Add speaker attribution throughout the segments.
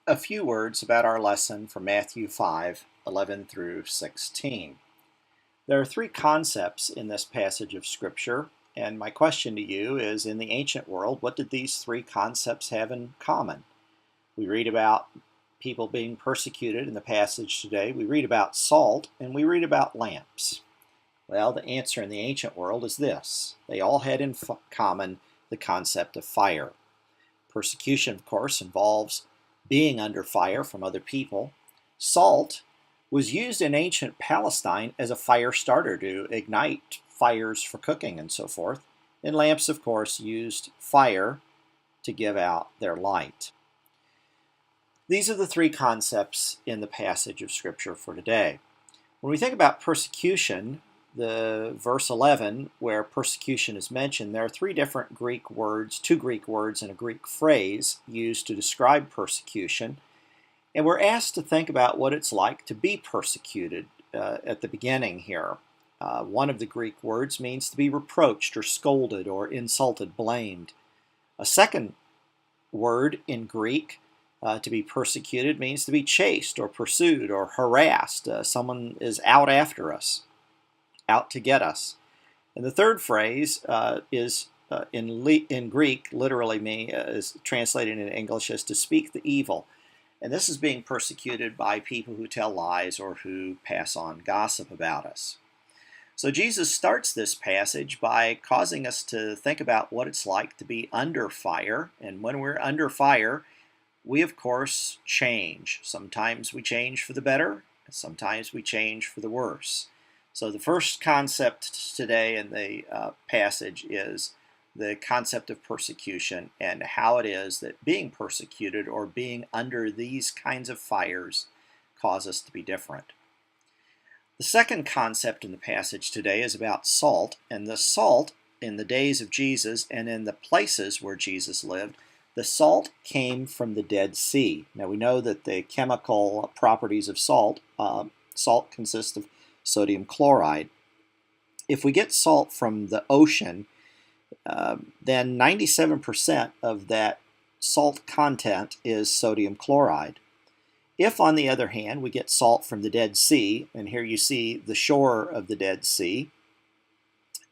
Speaker 1: A few words about our lesson from Matthew 5:11 through 16. There are three concepts in this passage of Scripture, and my question to you is, in the ancient world, what did these three concepts have in common? We read about people being persecuted in the passage today. We read about salt, and we read about lamps. Well, the answer in the ancient world is this. They all had in common the concept of fire. Persecution, of course, involves being under fire from other people. Salt was used in ancient Palestine as a fire starter to ignite fires for cooking and so forth. And lamps, of course, used fire to give out their light. These are the three concepts in the passage of Scripture for today. When we think about persecution, the verse 11, where persecution is mentioned, there are three different Greek words, two Greek words and a Greek phrase used to describe persecution. And we're asked to think about what it's like to be persecuted at the beginning here. One of the Greek words means to be reproached or scolded or insulted, blamed. A second word in Greek, to be persecuted, means to be chased or pursued or harassed. Someone is out after us, out to get us. And the third phrase is in Greek, literally is translated in English as to speak the evil. And this is being persecuted by people who tell lies or who pass on gossip about us. So Jesus starts this passage by causing us to think about what it's like to be under fire. And when we're under fire, we of course change. Sometimes we change for the better, and sometimes we change for the worse. So the first concept today in the passage is the concept of persecution and how it is that being persecuted or being under these kinds of fires cause us to be different. The second concept in the passage today is about salt, and the salt in the days of Jesus and in the places where Jesus lived, the salt came from the Dead Sea. Now we know that the chemical properties of salt consists of sodium chloride. If we get salt from the ocean, then 97% of that salt content is sodium chloride. If, on the other hand, we get salt from the Dead Sea, and here you see the shore of the Dead Sea,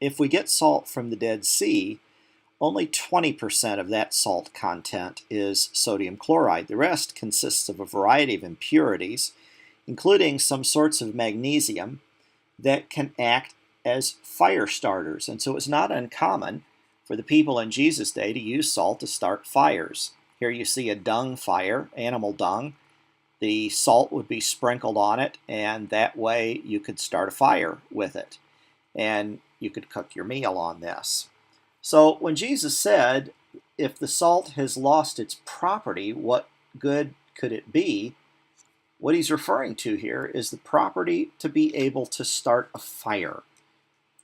Speaker 1: if we get salt from the Dead Sea, only 20% of that salt content is sodium chloride. The rest consists of a variety of impurities, including some sorts of magnesium that can act as fire starters. And so it's not uncommon for the people in Jesus' day to use salt to start fires. Here you see a dung fire, animal dung. The salt would be sprinkled on it, and that way you could start a fire with it. And you could cook your meal on this. So when Jesus said, if the salt has lost its property, what good could it be? What he's referring to here is the property to be able to start a fire.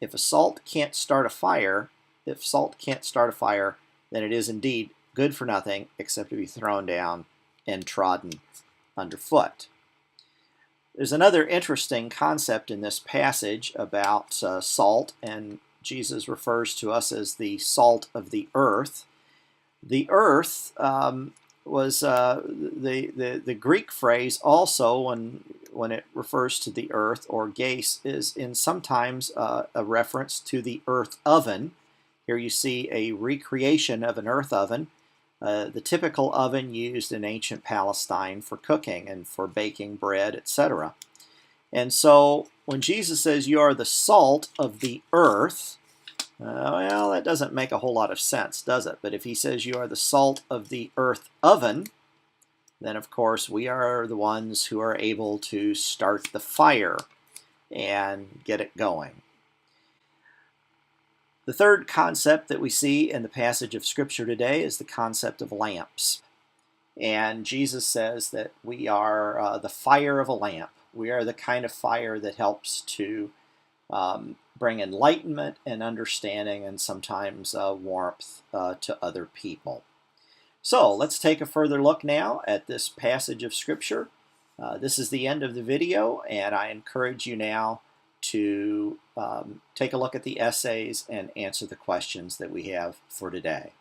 Speaker 1: If salt can't start a fire, then it is indeed good for nothing except to be thrown down and trodden underfoot. There's another interesting concept in this passage about salt, and Jesus refers to us as the salt of the earth. The earth was the Greek phrase also when it refers to the earth, or geis, is in sometimes a reference to the earth oven. Here you see a recreation of an earth oven, the typical oven used in ancient Palestine for cooking and for baking bread, etc. And so when Jesus says you are the salt of the earth, well, that doesn't make a whole lot of sense, does it? But if he says you are the salt of the earth oven, then of course we are the ones who are able to start the fire and get it going. The third concept that we see in the passage of Scripture today is the concept of lamps. And Jesus says that we are the fire of a lamp. We are the kind of fire that helps to bring enlightenment and understanding and sometimes warmth to other people. So let's take a further look now at this passage of Scripture. This is the end of the video, and I encourage you now to take a look at the essays and answer the questions that we have for today.